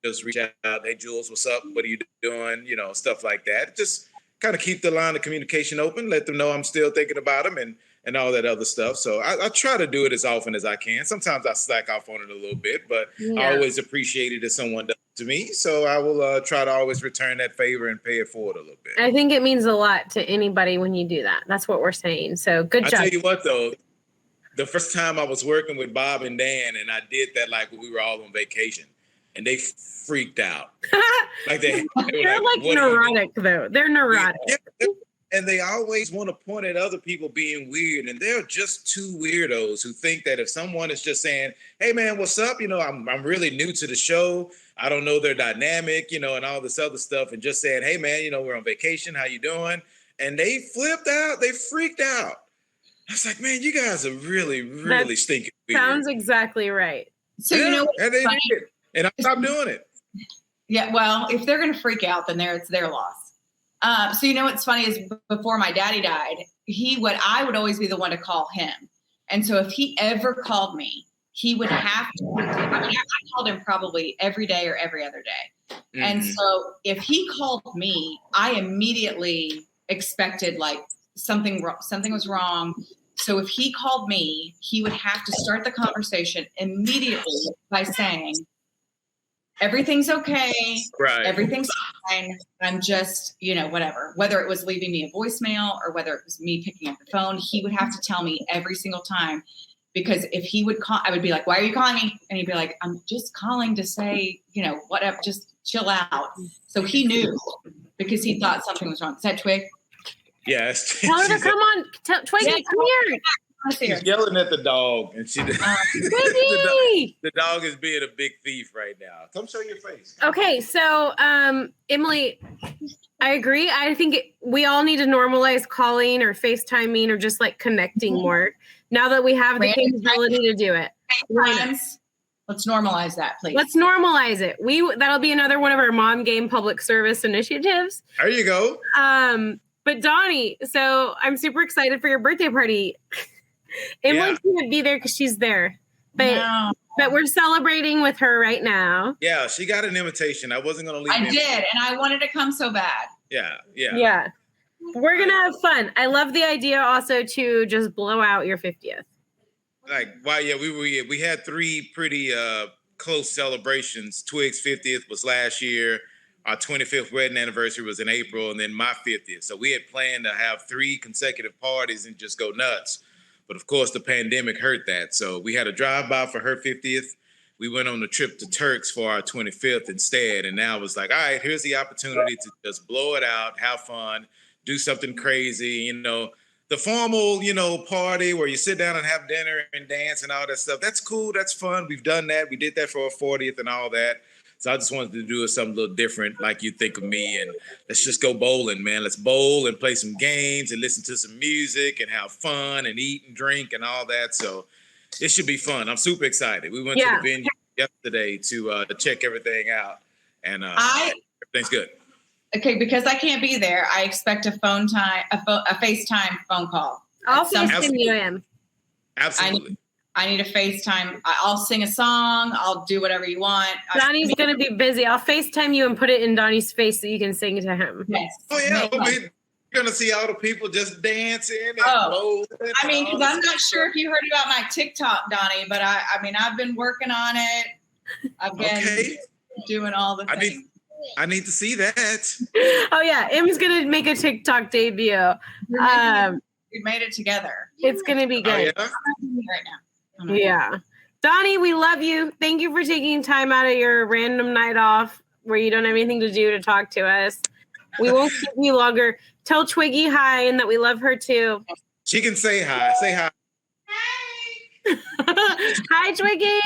just reach out. "Hey, Jules, what's up? What are you doing?" You know, stuff like that. Just kind of keep the line of communication open, let them know I'm still thinking about them and all that other stuff. So I try to do it as often as I can. Sometimes I slack off on it a little bit, but I always appreciate it if someone does it to me. So I will try to always return that favor and pay it forward a little bit. I think it means a lot to anybody when you do that. That's what we're saying. So good job. I tell you what, though, the first time I was working with Bob and Dan, and I did that like when we were all on vacation, and they freaked out. Like they're like neurotic, though. They're neurotic. Yeah, and they always want to point at other people being weird, and they're just two weirdos who think that if someone is just saying, "Hey, man, what's up? You know, I'm really new to the show. I don't know their dynamic, you know, and all this other stuff," and just saying, "Hey, man, you know, we're on vacation. How you doing?" And they flipped out. They freaked out. I was like, man, you guys are really, really stinking weird. Sounds exactly right. So you know, and they did, and I stopped doing it. Yeah, well, if they're going to freak out, then it's their loss. So you know what's funny is before my daddy died, I would always be the one to call him. And so if he ever called me, he would have to, I called him probably every day or every other day. Mm-hmm. And so if he called me, I immediately expected like something was wrong. So if he called me, he would have to start the conversation immediately by saying, "Everything's okay. Right. Everything's fine. I'm just, you know, whatever." Whether it was leaving me a voicemail or whether it was me picking up the phone, he would have to tell me every single time. Because if he would call, I would be like, "Why are you calling me?" And he'd be like, "I'm just calling to say, you know, whatever, just chill out." So he knew because he thought something was wrong. Is that Twig? Yes. Tell her to come on. Twiggy, come here. She's yelling at the dog, and Twiggy! the dog is being a big thief right now. Come show your face. Okay, so Emily, I agree. I think we all need to normalize calling or FaceTiming or just like connecting more now that we have the capability to do it. Let's normalize that, please. Let's normalize it. That'll be another one of our Mom Game public service initiatives. There you go. But Donnie, so I'm super excited for your birthday party. Emily's going to be there because she's there. But But we're celebrating with her right now. Yeah, she got an invitation. I wasn't going to leave. I did, and I wanted to come so bad. Yeah. We're going to have fun. I love the idea also to just blow out your 50th. Like, wow, yeah, we had 3 pretty close celebrations. Twig's 50th was last year. Our 25th wedding anniversary was in April, and then my 50th. So we had planned to have 3 consecutive parties and just go nuts. But of course, the pandemic hurt that. So we had a drive-by for her 50th. We went on a trip to Turks for our 25th instead. And now it was like, all right, here's the opportunity to just blow it out, have fun, do something crazy, the formal, party where you sit down and have dinner and dance and all that stuff. That's cool. That's fun. We've done that. We did that for our 40th and all that. So I just wanted to do something a little different, like you think of me. And let's just go bowling, man. Let's bowl and play some games and listen to some music and have fun and eat and drink and all that. So it should be fun. I'm super excited. We went to the venue yesterday to check everything out. And everything's good. Okay, because I can't be there, I expect a FaceTime phone call. I'll FaceTime you in. Absolutely. I need a FaceTime. I'll sing a song. I'll do whatever you want. Donnie's going to be busy. I'll FaceTime you and put it in Donnie's face so you can sing to him. Yes. Oh, yeah. You're going to see all the people just dancing and rolling. I mean, because I'm not sure if you heard about my TikTok, Donnie, but I've been working on it. I've been doing all the things. I need to see that. Oh, yeah. Em's going to make a TikTok debut. We made it together. It's going to be good. Oh, yeah? Right now. Yeah. Donnie, we love you. Thank you for taking time out of your random night off where you don't have anything to do to talk to us. We won't keep you longer. Tell Twiggy hi and that we love her too. She can say hi. Say hi. Hi, Twiggy.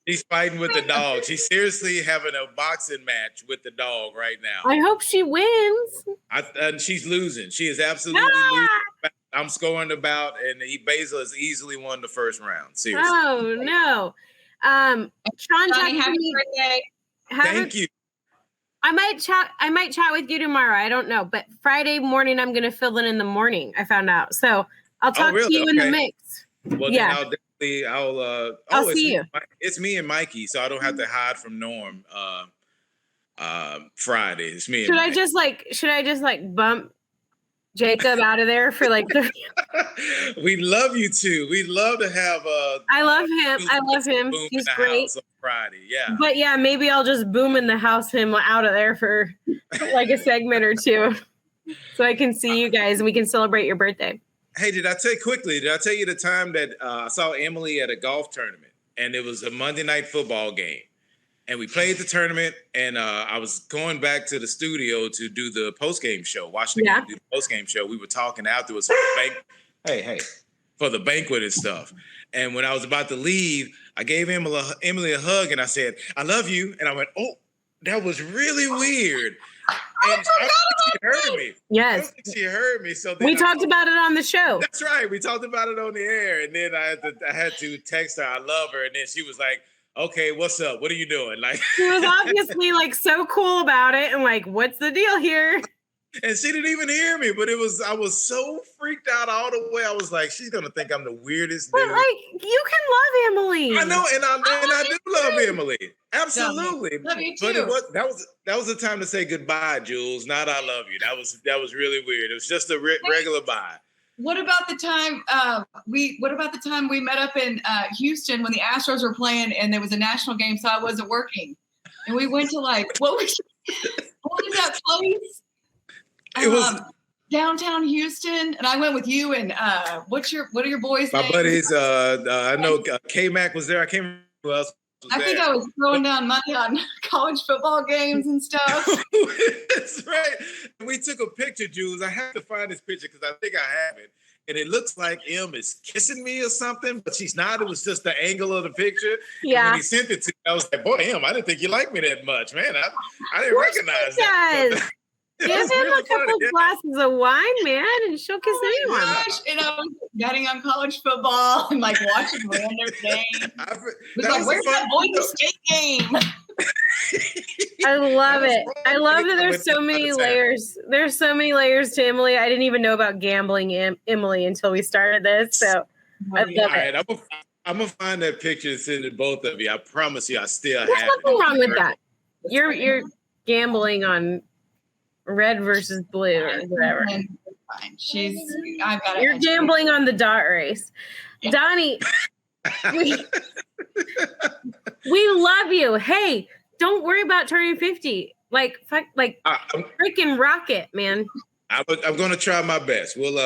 She's fighting with the dog. She's seriously having a boxing match with the dog right now. I hope she wins. And she's losing. She is absolutely losing. I'm scoring the bout, and Basil has easily won the first round. Seriously. Oh no. Sean, Donnie, happy birthday. Thank you. I might chat with you tomorrow. I don't know, but Friday morning I'm gonna fill in the morning. I found out, so I'll talk to you in the mix. Well, yeah. I'll see you. It's me and Mikey, so I don't have to hide from Norm. Friday. It's me. Should I just bump Jacob out of there for like 30? We'd love you to. We'd love to have I love him. He's great. On Friday, yeah. But yeah, maybe I'll just boom in the house him out of there for like a segment or two, so I can see you guys and we can celebrate your birthday. Hey, did I tell you the time that I saw Emily at a golf tournament, and it was a Monday night football game, and we played the tournament, and I was going back to the studio to do the post-game show, watching the game, do the post-game show. We were talking afterwards for the banquet and stuff. And when I was about to leave, I gave Emily a hug, and I said, "I love you." And I went, "Oh, that was really weird." And I don't think she heard me. Yes. I don't think she heard me. So then we talked about it on the show. That's right. We talked about it on the air. And then I had to text her, "I love her." And then she was like, "Okay, what's up? What are you doing?" Like, she was obviously like so cool about it and like, what's the deal here? And she didn't even hear me, but I was so freaked out all the way. I was like, she's gonna think I'm the weirdest dude. But like, you can love Emily. I know, and I do love Emily. Absolutely. Love you too. But that was the time to say goodbye, Jules. Not "I love you." That was really weird. It was just a regular bye. What about the time we met up in Houston when the Astros were playing and there was a national game, so I wasn't working, and we went to what was that place? It was downtown Houston, and I went with you. And what are your boys' my names? buddies. I know K-Mac was there. I can't remember who else. I think I was throwing down money on college football games and stuff. That's right. We took a picture, Jules. I have to find this picture because I think I have it. And it looks like Em is kissing me or something, but she's not. It was just the angle of the picture. Yeah. And when he sent it to me, I was like, boy, Em, I didn't think you liked me that much, man. I didn't recognize that. Give him a couple glasses of wine, man, and she'll kiss anyone. Gosh, and I was betting on college football and like watching random games. Where's that Boise State game? I love it. I love that there's so many layers. There's so many layers to Emily. I didn't even know about gambling Emily until we started this. So I love it. I'm I'm gonna find that picture and send it to both of you. I promise you, I still There's have nothing it. wrong with that. You're gambling on red versus blue or whatever. Fine. I've got it. You're gambling on the dart race. Yeah. Donnie, we love you. Hey, don't worry about turning 50. Like freaking rocket, man. I'm going to try my best. We'll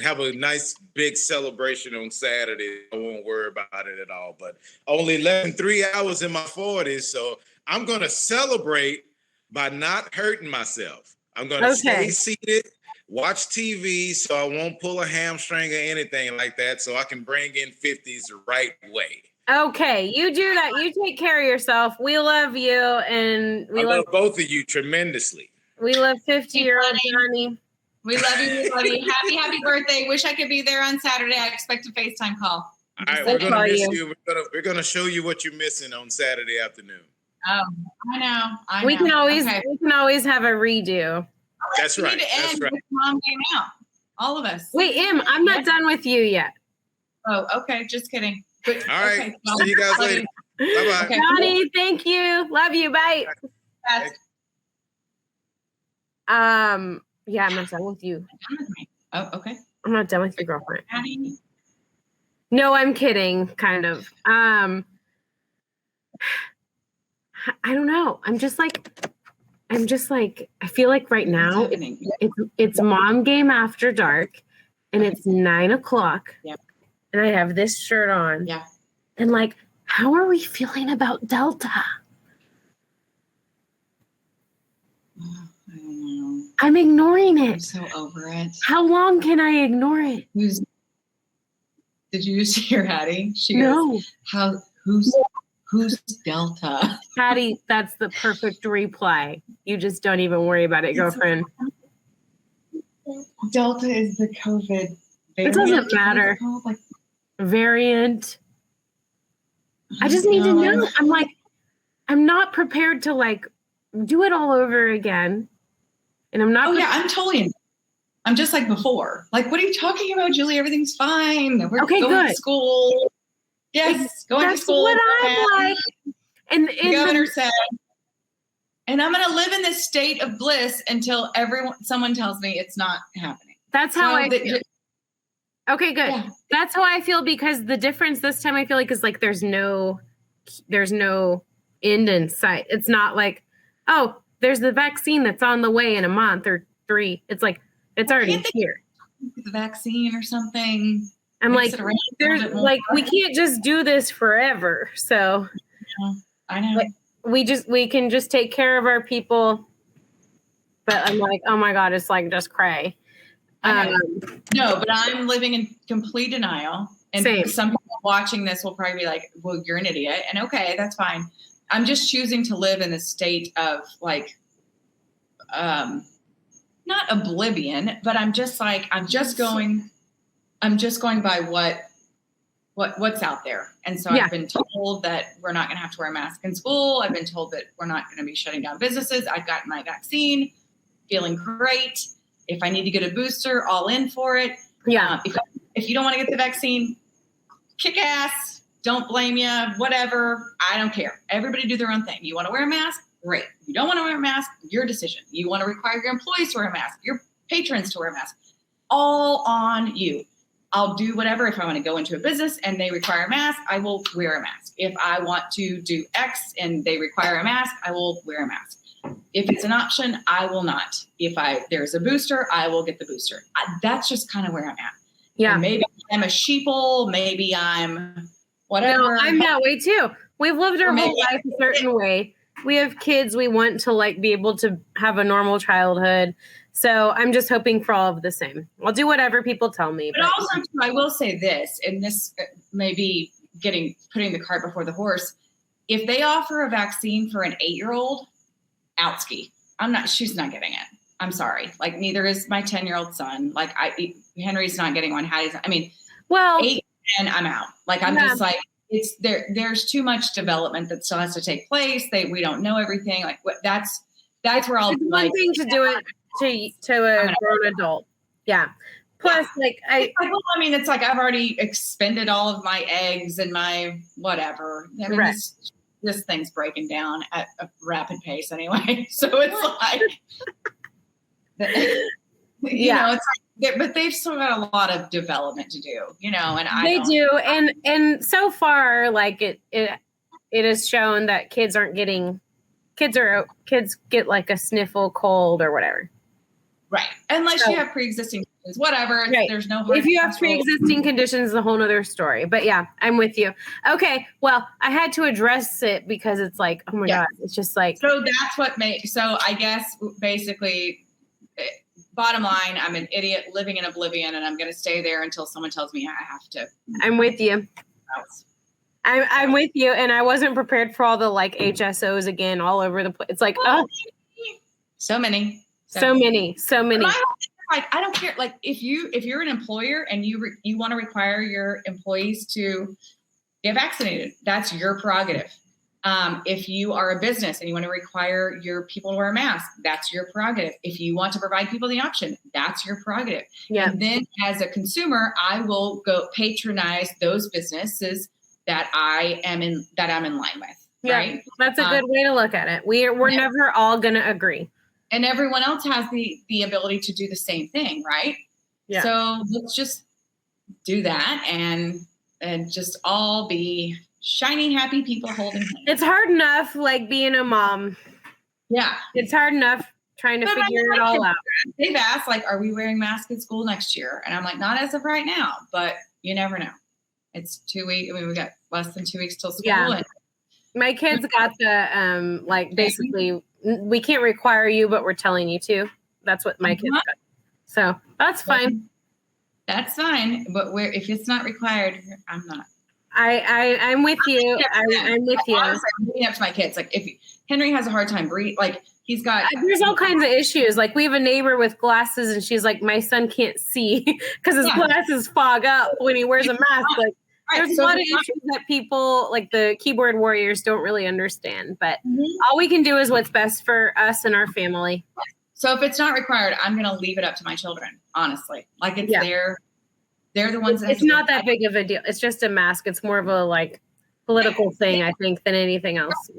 have a nice big celebration on Saturday. I won't worry about it at all. But only less than 3 hours in my 40s, so I'm going to celebrate by not hurting myself. I'm going to stay seated, watch TV, so I won't pull a hamstring or anything like that, so I can bring in 50s the right way. Okay, you do that. You take care of yourself. We love you, and I love both of you tremendously. We love 50-year-old Johnny. We love you. We love you. Happy birthday. Wish I could be there on Saturday. I expect a FaceTime call. All right, we're going to miss you. We're going to show you what you're missing on Saturday afternoon. Oh, I know. We can always have a redo. That's right. We need to end with Mom Game Out. All of us. Wait, I'm not done with you yet. Oh, okay. Just kidding. All right. Okay. See you guys later. Bye-bye. Okay. Johnny, thank you. Love you. Bye. Yeah, I'm not done with you. Oh, okay. I'm not done with your girlfriend. No, I'm kidding, kind of. I don't know. I'm just like, I feel like right now it's Mom Game After Dark, and it's 9:00. Yeah. And I have this shirt on. Yeah. And like, how are we feeling about Delta? I don't know. I'm ignoring it. I'm so over it. How long can I ignore it? Did you see your Hattie? She goes, who's Delta? Hattie, that's the perfect reply. You just don't even worry about it, girlfriend. Delta is the COVID. It doesn't matter. Variant. I just need to know. I'm like, I'm not prepared to like do it all over again. And I'm not. Oh, yeah, I'm totally. I'm just like before. Like, what are you talking about, Julie? Everything's fine. We're going to school. Yes, going to school. That's what I'm like. And the governor said, and I'm going to live in this state of bliss until someone tells me it's not happening. That's how I feel. Okay, good. Yeah. That's how I feel, because the difference this time I feel like is like there's no end in sight. It's not like, oh, there's the vaccine that's on the way in a month or 3. It's like it's already here. The vaccine or something. I'm like, there's like we can't just do this forever. So I know. Like, we can just take care of our people. But I'm like, oh my God, it's like just cray. No, but I'm living in complete denial. And some people watching this will probably be like, well, you're an idiot. And okay, that's fine. I'm just choosing to live in a state of like, not oblivion, but I'm just going by what's out there. And so I've been told that we're not going to have to wear a mask in school. I've been told that we're not going to be shutting down businesses. I've gotten my vaccine, feeling great. If I need to get a booster, all in for it. Yeah. If you don't want to get the vaccine, kick ass. Don't blame you. Whatever. I don't care. Everybody do their own thing. You want to wear a mask? Great. If you don't want to wear a mask, your decision. You want to require your employees to wear a mask, your patrons to wear a mask. All on you. I'll do whatever. If I want to go into a business and they require a mask, I will wear a mask. If I want to do X and they require a mask, I will wear a mask. If it's an option, I will not. If there's a booster, I will get the booster. That's just kind of where I'm at. Yeah. And maybe I'm a sheeple. Maybe I'm whatever. No, I'm that way too. We've lived our whole life a certain way. We have kids. We want to like be able to have a normal childhood. So I'm just hoping for all of the same. I'll do whatever people tell me. But also, too, I will say this, and this may be putting the cart before the horse. If they offer a vaccine for an 8-year-old, outski. She's not getting it. I'm sorry. Like, neither is my 10-year-old son. Like, Henry's not getting one. Hattie's, 8 and I'm out. Like, I'm just like, it's there's too much development that still has to take place. We don't know everything. Like, that's where I'll it's one thing to do it to a grown adult. Yeah. Plus, like well, I mean, it's like I've already expended all of my eggs and my whatever. I mean, Right. this thing's breaking down at a rapid pace anyway. So it's like, you know, it's like, but they've still got a lot of development to do, you know, and they do. And so far, like it has shown that kids get like a sniffle, cold, or whatever. Right. Unless you have pre-existing conditions, whatever. Right. There's no if you have pre-existing conditions, it's a whole nother story. But yeah, I'm with you. Okay. Well, I had to address it because it's like, oh my God, it's just like. So that's what so I guess basically, bottom line, I'm an idiot living in oblivion, and I'm going to stay there until someone tells me I have to. I'm with you. I'm with you. And I wasn't prepared for all the like HSOs again, all over the place. It's like, so many. So many. Like, I don't care. Like if you're an employer and you want to require your employees to get vaccinated, that's your prerogative. If you are a business and you want to require your people to wear a mask, that's your prerogative. If you want to provide people the option, that's your prerogative. Yeah. And then as a consumer, I will go patronize those businesses that I'm in line with. Yeah, right. That's a good way to look at it. We're never all going to agree. And everyone else has the ability to do the same thing, right? Yeah. So let's just do that and just all be shiny, happy people holding hands. It's hard enough, like being a mom. Yeah. It's hard enough trying to figure it all out. They've asked, like, are we wearing masks at school next year? And I'm like, not as of right now, but you never know. It's 2 weeks. I mean, we got less than 2 weeks till school. Yeah. And my kids got the, like, basically, we can't require you, but we're telling you to. That's what my kids got. So that's fine. That's fine. But if it's not required, I'm not. I'm with you. I'm with you. Honestly, I'm looking up to my kids. Like if Henry has a hard time breathing, like he's got. There's all kinds of issues. Like we have a neighbor with glasses, and she's like, my son can't see because his glasses fog up when he wears a mask. Like there's a lot of issues that people, like the keyboard warriors, don't really understand. But all we can do is what's best for us and our family. So if it's not required, I'm going to leave it up to my children. Honestly, like it's they're the ones that it's not that big of a deal. It's just a mask. It's more of a like political thing, I think, than anything else.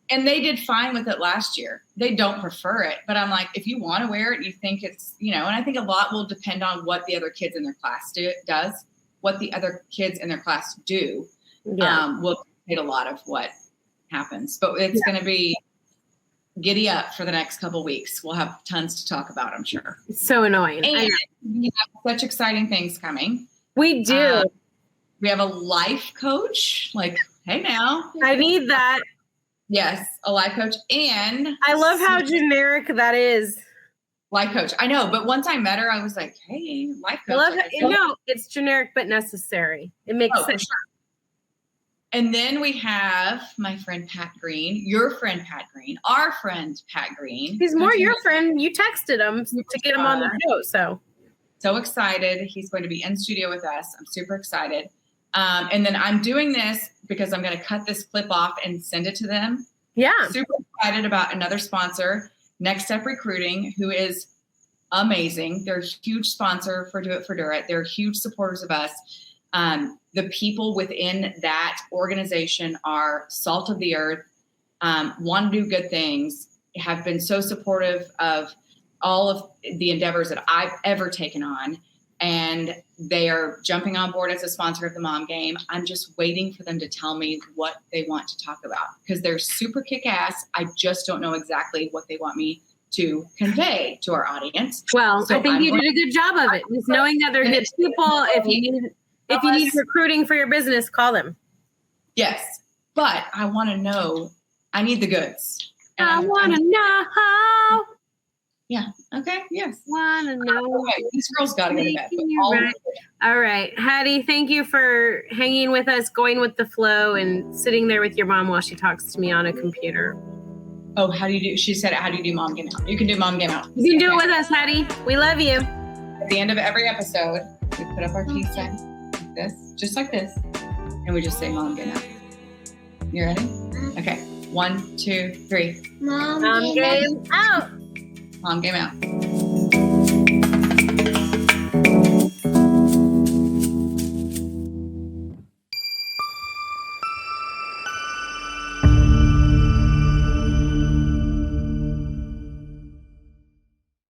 And they did fine with it last year. They don't prefer it, but I'm like, if you want to wear it, you think it's, and I think a lot will depend on what the other kids in their class does, what the other kids in their class do. Will dictate a lot of what happens, but it's going to be giddy up for the next couple of weeks. We'll have tons to talk about, I'm sure. It's so annoying. And we have such exciting things coming. We do. We have a life coach. Like, hey now. I need that. Yes, a life coach. And I love how generic that is. Life coach. I know, but once I met her, I was like, hey, life coach. I love it's generic but necessary. It makes sense. Sure. And then we have my friend Pat Green, your friend Pat Green, our friend Pat Green. He's more your friend. You texted him to get him on the show. So excited. He's going to be in studio with us. I'm super excited. And then I'm doing this because I'm going to cut this clip off and send it to them. Yeah. Super excited about another sponsor, Next Step Recruiting, who is amazing. They're a huge sponsor for Do It for Durit. They're huge supporters of us. The people within that organization are salt of the earth, want to do good things, have been so supportive of all of the endeavors that I've ever taken on. And they are jumping on board as a sponsor of the Mom Game. I'm just waiting for them to tell me what they want to talk about because they're super kick-ass. I just don't know exactly what they want me to convey to our audience. Well, so I think you did a good job of it. Just knowing that they're good people. If you need recruiting for your business, call them. Yes, but I want to know. I need the goods. I want to know. Yeah. Okay. Yes. Want to know. Okay. These girls got to go to bed. All right. Hattie, thank you for hanging with us, going with the flow, and sitting there with your mom while she talks to me on a computer. Oh, how do you do? She said, how do you do Mom Game Out? You can do Mom Game Out. You can do it with us, Hattie. We love you. At the end of every episode, we put up our peace sign like this, just like this, and we just say Mom Game Out. You ready? Okay. 1, 2, 3. Mom Game out. Mom Game Out.